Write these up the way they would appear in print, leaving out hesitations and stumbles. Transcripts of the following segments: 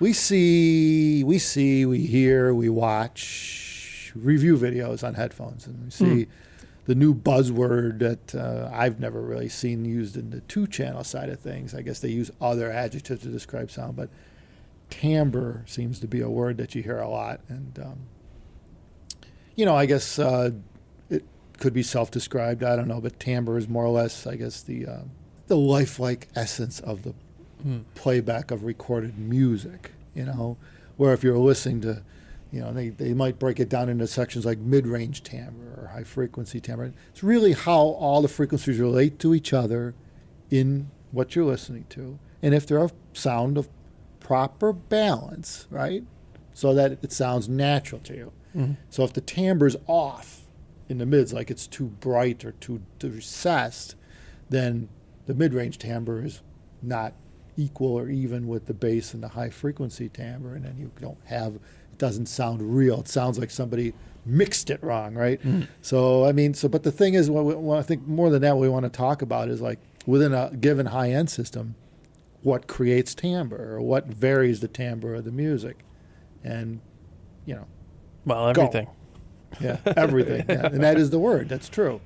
we hear, we watch review videos on headphones, and we see the new buzzword that I've never really seen used in the 2-channel side of things. I guess they use other adjectives to describe sound, but timbre seems to be a word that you hear a lot. And, I guess it could be self-described. I don't know, but timbre is more or less, I guess, the lifelike essence of the playback of recorded music, where if you're listening to, they might break it down into sections like mid-range timbre or high-frequency timbre. It's really how all the frequencies relate to each other in what you're listening to, and if they're a sound of proper balance, right, so that it sounds natural to you. Mm-hmm. So if the timbre's off in the mids, like it's too bright or too recessed, then the mid-range timbre is not equal or even with the bass and the high-frequency timbre, and then you don't have... It doesn't sound real. It sounds like somebody mixed it wrong, right? Mm. So, but the thing is, what I think more than that, what we want to talk about is like within a given high-end system, what creates timbre or what varies the timbre of the music. And, Well, everything. Go. Yeah, everything. Yeah. And that is the word. That's true,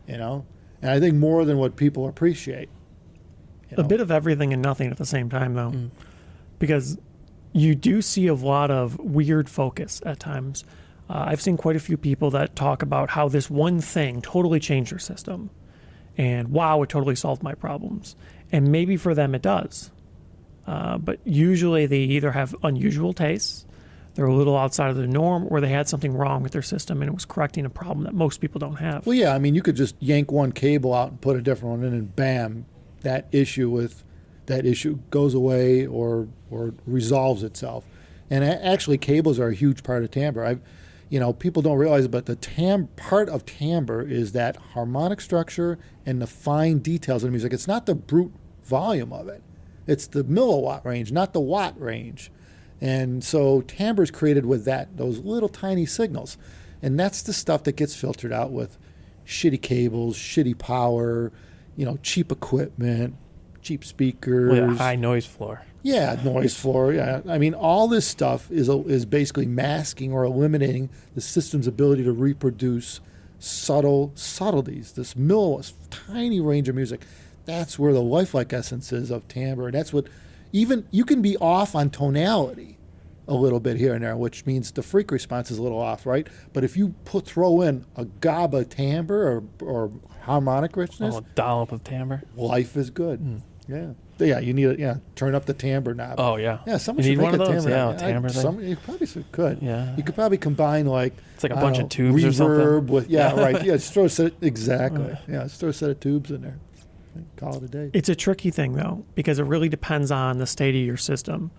And I think more than what people appreciate. A bit of everything and nothing at the same time, though. Because... you do see a lot of weird focus at times. I've seen quite a few people that talk about how this one thing totally changed their system. And wow, it totally solved my problems. And maybe for them it does. But usually they either have unusual tastes, they're a little outside of the norm, or they had something wrong with their system and it was correcting a problem that most people don't have. Well, yeah, you could just yank one cable out and put a different one in and bam, that issue goes away or resolves itself. And actually, cables are a huge part of timbre. People don't realize it, but the part of timbre is that harmonic structure and the fine details of the music. It's not the brute volume of it. It's the milliwatt range, not the watt range. And so timbre is created with those little tiny signals. And that's the stuff that gets filtered out with shitty cables, shitty power, cheap equipment, cheap speakers. Well, yeah, high noise floor. Yeah, noise floor. Yeah, all this stuff is basically masking or eliminating the system's ability to reproduce subtleties. This tiny range of music. That's where the lifelike essence is of timbre, and that's what even you can be off on tonality a little bit here and there, which means the freak response is a little off, right? But if you throw in a gob of timbre or harmonic richness, a dollop of timbre, life is good. Yeah, you need turn up the timbre knob. Oh yeah, Someone you should need make one a of those. timbre. Timbre You probably could. Yeah, you could probably combine it's like a bunch of tubes reverb or something. with right. Yeah, just throw a set exactly. Just throw a set of tubes in there. Call it a day. It's a tricky thing though, because it really depends on the state of your system,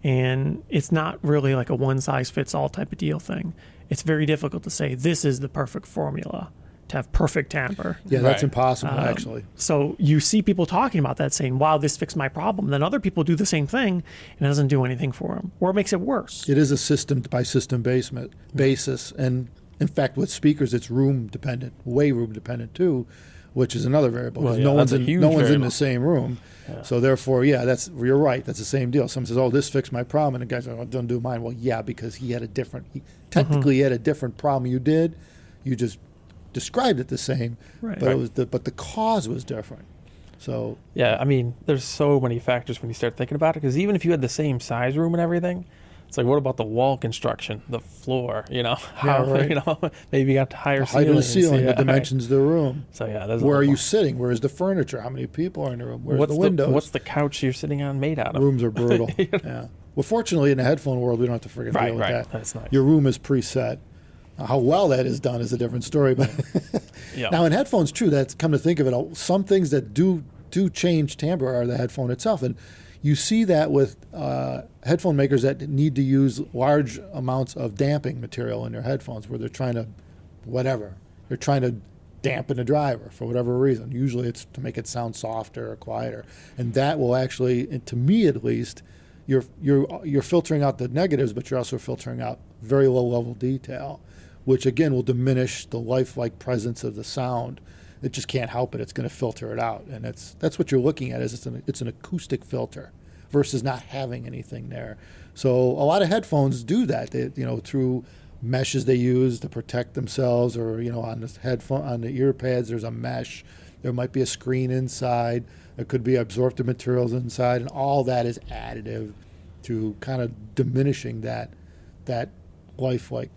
and it's not really like a one size fits all type of deal thing. It's very difficult to say this is the perfect formula to have perfect timbre. Yeah, that's impossible, actually. So you see people talking about that, saying, wow, this fixed my problem. Then other people do the same thing, and it doesn't do anything for them, or it makes it worse. It is a system-by-system basis. And, in fact, with speakers, it's room-dependent, way room-dependent, too, which is another variable. Well, no one's variable. in the same room. Yeah. So, therefore, you're right. That's the same deal. Someone says, oh, this fixed my problem. And the guy's like, oh, don't do mine. Well, yeah, because he had a different problem you did. You just described it the same, right. But the cause was different. So yeah, there's so many factors when you start thinking about it. Because even if you had the same size room and everything, it's like, what about the wall construction, the floor? How maybe you got higher height of the ceiling, the dimensions of the room. So yeah, where are you sitting? Where is the furniture? How many people are in the room? Where's the windows? What's the couch you're sitting on made out of? Rooms are brutal. Yeah. Well, fortunately, in the headphone world, we don't have to freaking deal with that. That's nice. Your room is preset. How well that is done is a different story. But now in headphones, true, that's come to think of it, some things that do change timbre are the headphone itself. And you see that with headphone makers that need to use large amounts of damping material in their headphones where they're trying to dampen the driver for whatever reason. Usually it's to make it sound softer or quieter. And that will actually, to me at least, you're filtering out the negatives, but you're also filtering out very low-level detail, which again will diminish the lifelike presence of the sound. It just can't help it. It's going to filter it out, and that's what you're looking at. It's an acoustic filter, versus not having anything there. So a lot of headphones do that. They, through meshes they use to protect themselves, or on the headphone, on the ear pads, there's a mesh. There might be a screen inside. There could be absorptive materials inside, and all that is additive to kind of diminishing that lifelike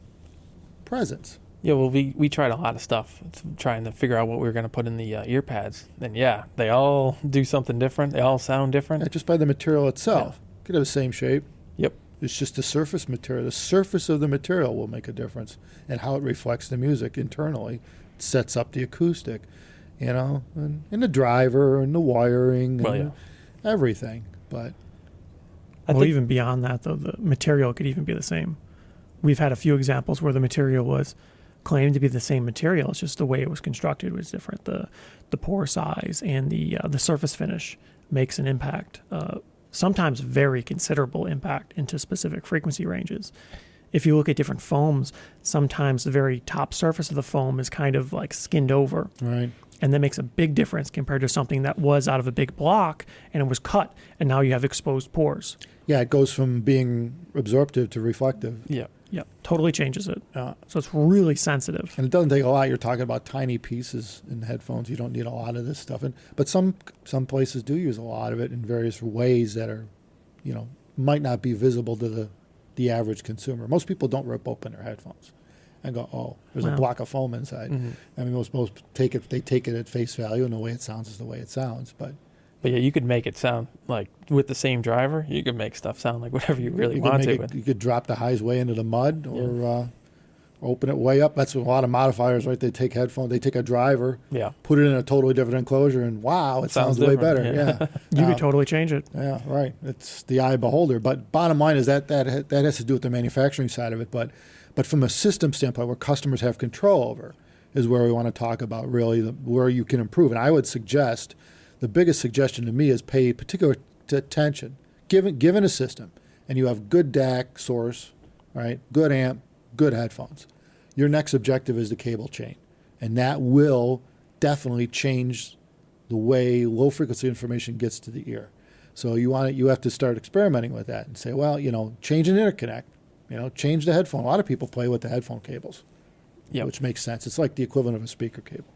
presence. Yeah, well, we tried a lot of stuff trying to figure out what we were going to put in the ear pads. And yeah, they all do something different. They all sound different. Yeah, just by the material itself. Yeah. Could have the same shape. Yep. It's just the surface material. The surface of the material will make a difference, and how it reflects the music internally. It sets up the acoustic, and the driver and the wiring and everything. But even beyond that, though, the material could even be the same. We've had a few examples where the material was claimed to be the same material. It's just the way it was constructed was different. The pore size and the surface finish makes an impact. Sometimes very considerable impact into specific frequency ranges. If you look at different foams, sometimes the very top surface of the foam is kind of like skinned over. Right. And that makes a big difference compared to something that was out of a big block and it was cut, and now you have exposed pores. Yeah, it goes from being absorptive to reflective. Yeah. Yep, totally changes it. So it's really sensitive. And it doesn't take a lot. You're talking about tiny pieces in headphones. You don't need a lot of this stuff. But some places do use a lot of it in various ways that are, might not be visible to the average consumer. Most people don't rip open their headphones and go, oh, there's a block of foam inside. Mm-hmm. I mean, most take it at face value, and the way it sounds is the way it sounds. But yeah, you could make it sound like, with the same driver, you could make stuff sound like whatever you really want to. You could drop the highs way into the mud, or open it way up. That's a lot of modifiers, right? They take a driver, put it in a totally different enclosure, and wow, it sounds way better. Yeah. You could totally change it. Yeah, right. It's the eye beholder. But bottom line is that has to do with the manufacturing side of it. But from a system standpoint, where customers have control over, is where we want to talk about really where you can improve. And I would suggest, the biggest suggestion to me is pay particular attention. Given a system, and you have good DAC source, right? Good amp, good headphones. Your next objective is the cable chain, and that will definitely change the way low frequency information gets to the ear. So you have to start experimenting with that and say, well, change an interconnect, change the headphone. A lot of people play with the headphone cables, which makes sense. It's like the equivalent of a speaker cable.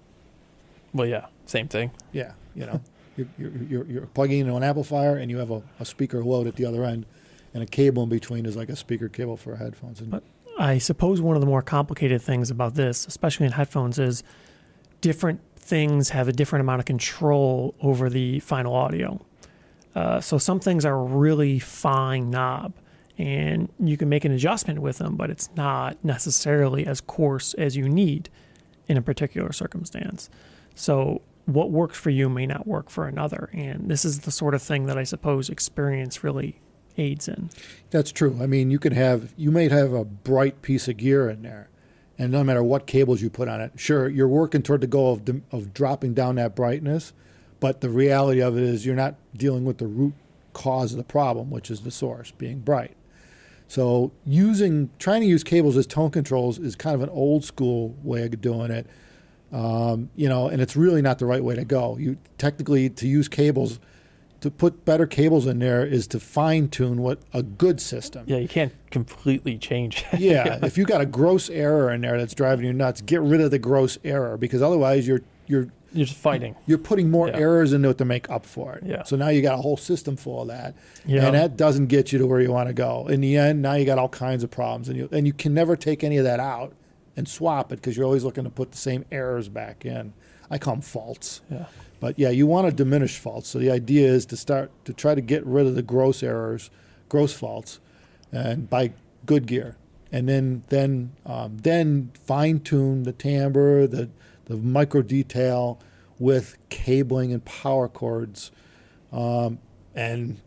Well, yeah, same thing. Yeah, You're plugging into an amplifier, and you have a speaker load at the other end, and a cable in between is like a speaker cable for headphones. But I suppose one of the more complicated things about this, especially in headphones, is different things have a different amount of control over the final audio. So some things are really fine knob, and you can make an adjustment with them, but it's not necessarily as coarse as you need in a particular circumstance. So what works for you may not work for another. And this is the sort of thing that I suppose experience really aids in. That's true. I mean, you might have a bright piece of gear in there, and no matter what cables you put on it, sure, you're working toward the goal of dropping down that brightness, but the reality of it is you're not dealing with the root cause of the problem, which is the source being bright. So trying to use cables as tone controls is kind of an old school way of doing it. And it's really not the right way to go. To use cables, to put better cables in there is to fine tune what a good system. Yeah, you can't completely change it. Yeah, if you got a gross error in there that's driving you nuts, get rid of the gross error, because otherwise you're just fighting. You're putting more errors into it to make up for it. Yeah. So now you got a whole system full of that, and that doesn't get you to where you want to go. In the end, now you got all kinds of problems, and you can never take any of that out and swap it, because you're always looking to put the same errors back in. I call them faults. Yeah. But yeah, you want to diminish faults. So the idea is to try to get rid of the gross errors, gross faults, and buy good gear, and then fine tune the timbre, the micro detail with cabling and power cords, and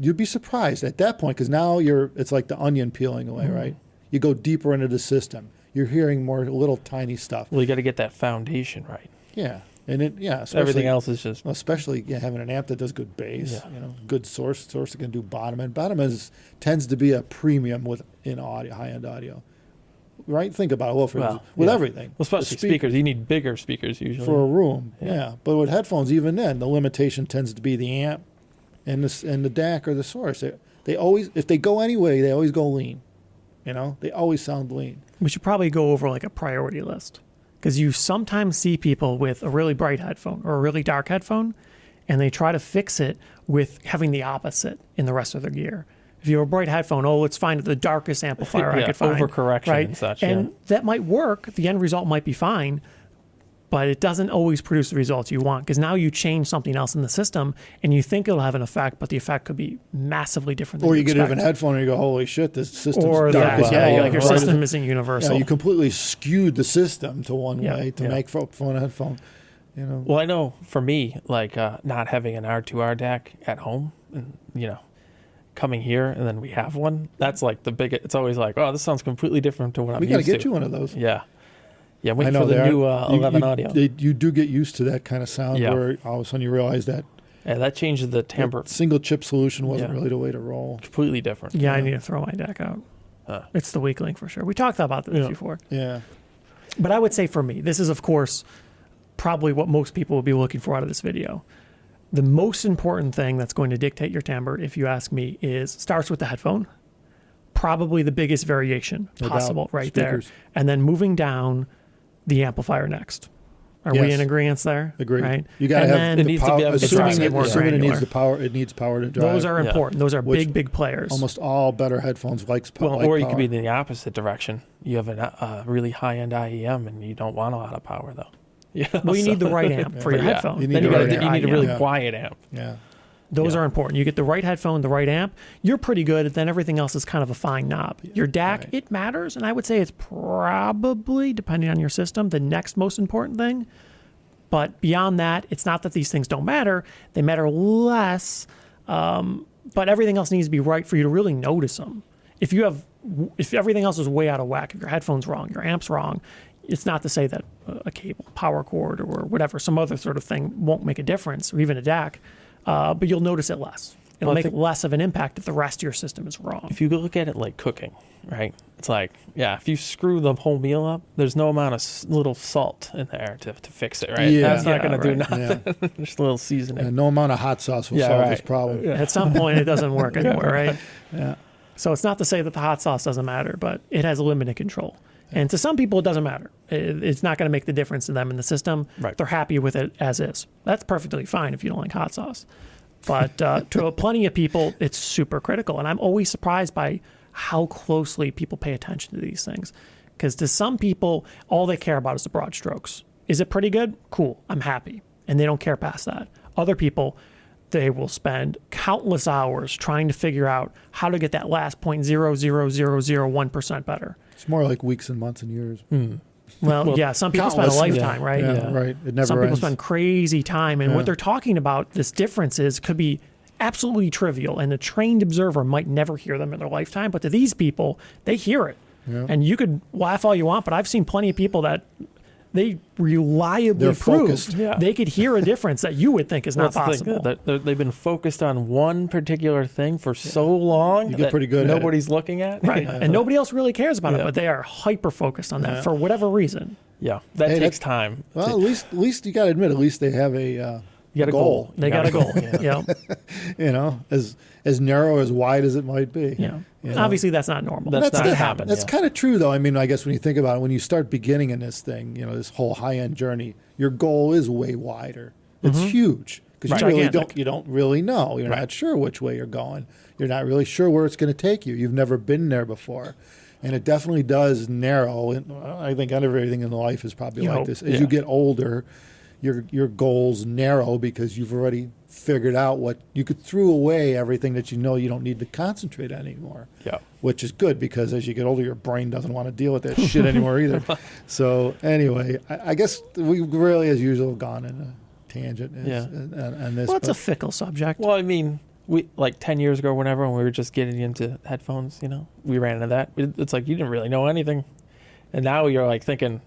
you'd be surprised at that point, because now it's like the onion peeling away, right? You go deeper into the system. You're hearing more little tiny stuff. Well, you got to get that foundation right. Yeah. And everything else is just... Especially having an amp that does good bass, good source that can do bottom end. Bottom end tends to be a premium in audio, high-end audio. Right? Think about it. With everything. Well, especially speakers. You need bigger speakers usually. For a room, yeah. But with headphones, even then, the limitation tends to be the amp and the DAC or the source. They always, if they go anyway, they always go lean. You know, they always sound lean. We should probably go over like a priority list, because you sometimes see people with a really bright headphone or a really dark headphone, and they try to fix it with having the opposite in the rest of their gear. If you have a bright headphone, let's find the darkest amplifier I could find. Overcorrection right? and such. And that might work. The end result might be fine, but it doesn't always produce the results you want, because now you change something else in the system and you think it'll have an effect, but the effect could be massively different than Or you you get expect. a different headphone and you go, holy shit, this system's Or dark that, as hell. yeah, like your Right? system isn't universal. Yeah, you completely skewed the system to one Yeah. way to make for a headphone. You know. Well, I know for me, like not having an R2R DAC at home, and coming here and then we have one. That's like the big. It's always like, oh, this sounds completely different to what I'm We used got to to. get you one of those. Yeah, I waiting know for the they new are. 11 audio. You do get used to that kind of sound where all of a sudden you realize that Yeah, that changes the timbre. single chip solution wasn't really the way to roll. Completely different. Yeah, I need to throw my deck out. It's the weak link for sure. We talked about this before. Yeah. But I would say for me, this is, of course, probably what most people will be looking for out of this video. The most important thing that's going to dictate your timbre, if you ask me, starts with the headphone. Probably the biggest variation No possible doubt. right Speakers. there. And then moving down, the amplifier next. Are we Yes. in agreement there? Agreed. Right? You got to And have then It the needs to power. be able to Assuming, drive it, it more assuming it needs granular. the power, it needs power to drive. Those are Yeah. important. Those are Which big players. almost all better headphones like Well, like or you power. could be in the opposite direction. You have a really high-end IEM and you don't want a lot of power, though. Well, you need the right amp for your Yeah. headphone. You need Then you, the gotta, right you amp. need a really Yeah. quiet amp. Yeah. Those Yeah. are important. You get the right headphone, the right amp, you're pretty good. Then everything else is kind of a fine knob. Your DAC, Right. it matters. And I would say it's probably, depending on your system, the next most important thing. But beyond that, it's not that these things don't matter. They matter less. But everything else needs to be right for you to really notice them. If everything else is way out of whack, if your headphone's wrong, your amp's wrong, it's not to say that a cable, power cord, or whatever, some other sort of thing won't make a difference, or even a DAC, but you'll notice it less. It'll Well, I make less of an impact if the rest of your system is wrong. If you look at it like cooking, right? It's like, if you screw the whole meal up, there's no amount of little salt in there to fix it, right? Yeah. That's not Yeah, going to do right. nothing. Yeah. Just a little seasoning. And no amount of hot sauce will Yeah, solve right. this problem. At some point, it doesn't work anymore, right? Yeah. So it's not to say that the hot sauce doesn't matter, but it has a limited control. And to some people, it doesn't matter. It's not going to make the difference to them in the system. Right. They're happy with it as is. That's perfectly fine if you don't like hot sauce. But to plenty of people, it's super critical. And I'm always surprised by how closely people pay attention to these things. Because to some people, all they care about is the broad strokes. Is it pretty good? Cool. I'm happy. And they don't care past that. Other people, they will spend countless hours trying to figure out how to get that last 0.00001% better. It's more like weeks and months and years. Well, yeah, some people spend a countless. lifetime, right? Yeah, right. It never Some people ends. spend crazy time, and Yeah. what they're talking about, this difference could be absolutely trivial, and a trained observer might never hear them in their lifetime, but to these people, they hear it. Yeah. And you could laugh all you want, but I've seen plenty of people that they reliably They're prove focused. Yeah. they could hear a difference that you would think is not That's the thing, possible. they've been focused on one particular thing for so long You get that pretty good at it. nobody's looking at. Right. And nobody else really cares about it, Yeah. but they are hyper focused on that Yeah. for whatever reason. Yeah, that Hey, takes that- time. Well, at least you got to admit, at least they have a You got a goal. They got a goal. Yeah. as narrow, as wide as it might be. Yeah. You know? Obviously, that's not normal. That's not the- happen, That's yeah. kind of true, though. I mean, I guess when you think about it, when you start beginning in this thing, this whole high-end journey, your goal is way wider. It's huge because Right. you really Gigantic. don't really know. You're not sure which way you're going. You're not really sure where it's going to take you. You've never been there before. And it definitely does narrow. And I think everything in life is probably You like hope. this. As Yeah. you get older, your goals narrow because you've already figured out what you could throw away everything that you know you don't need to concentrate on anymore. Yeah. Which is good because as you get older, your brain doesn't want to deal with that shit anymore either. So anyway, I guess we really, as usual, gone in a tangent on this. Well, it's a but- fickle subject. Well, I mean, we like 10 years ago, whenever, when we were just getting into headphones, we ran into that. It's like you didn't really know anything, and now you're like thinking,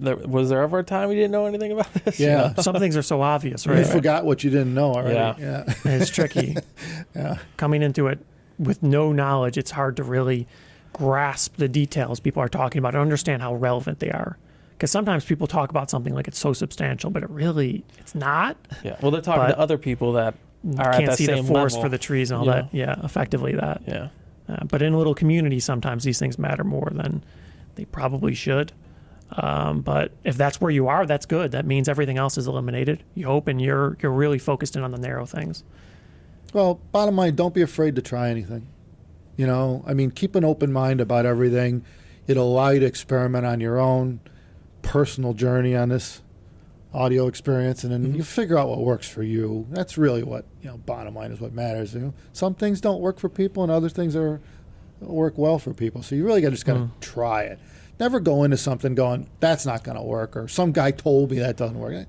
was there ever a time we didn't know anything about this? Yeah. Some things are so obvious, You right? forgot what you didn't know already. Yeah. Yeah. And it's tricky. Yeah. Coming into it with no knowledge, it's hard to really grasp the details people are talking about and understand how relevant they are. Because sometimes people talk about something like it's so substantial, but it's not. Yeah. Well, they're talking But- to other people that are at can't that see the same forest level. for the trees and all Yeah. that. Yeah, effectively that. Yeah. But in a little community, sometimes these things matter more than they probably should. But if that's where you are, that's good. That means everything else is eliminated. You hope, and you're really focused in on the narrow things. Well, bottom line, don't be afraid to try anything. You know, I mean, keep an open mind about everything. It'll allow you to experiment on your own personal journey on this audio experience, and then you figure out what works for you. That's really what, bottom line is what matters. Some things don't work for people, and other things work well for people. So you really just got to try it. Never go into something going, that's not going to work, or some guy told me that doesn't work.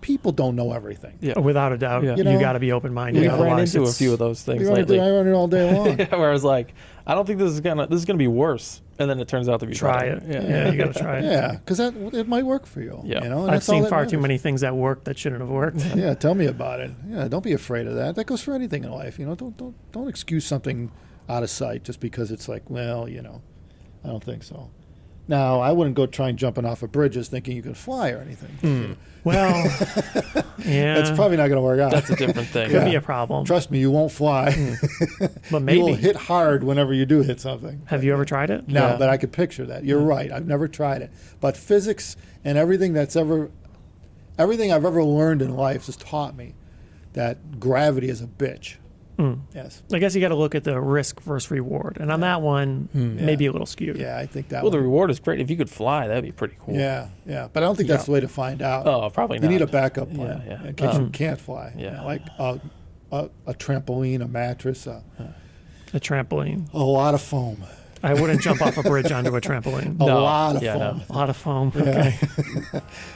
People don't know everything. Yeah. Without a doubt, Yeah. you got to be open-minded. We've ran Otherwise, into a it's- few of those things I lately. run it all day long. Where I was like, I don't think this is gonna be worse, and then it turns out to be Try better. it. Yeah, you got to try it. Yeah, because it might work for you. Yeah. And I've that's all seen that far too matters. many things that work that shouldn't have worked. Yeah, tell me about it. Yeah, don't be afraid of that. That goes for anything in life. Don't excuse something out of sight just because it's like, well, I don't think so. Now, I wouldn't go trying jumping off of bridges thinking you could fly or anything. Well, yeah, That's probably not going to work out. That's a different thing. could Yeah. be a problem. Trust me, you won't fly. But You will maybe. hit hard whenever you do hit something. Have you ever tried it? No, Yeah. but I could picture that. You're right. I've never tried it. But physics and everything I've ever learned in life has taught me that gravity is a bitch. Yes. I guess you got to look at the risk versus reward, and on that one, maybe a little skewed. Yeah, I think that Well, the one. reward is great. If you could fly, that'd be pretty cool. Yeah. But I don't think that's the way to find out. Oh, probably You not. need a backup plan Yeah. in case you can't fly. Yeah. Like a trampoline, a mattress, A trampoline. a lot of foam. I wouldn't jump off a bridge onto a trampoline. A No. lot of Yeah, foam. A lot of foam. Okay.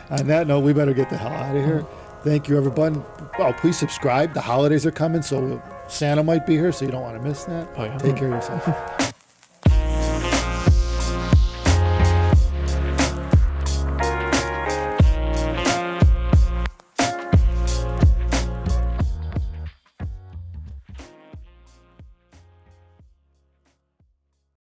On that note, we better get the hell out of here. Thank you, everybody. Well, please subscribe. The holidays are coming, so Santa might be here, so you don't want to miss that. Oh, yeah. Take care of yourself.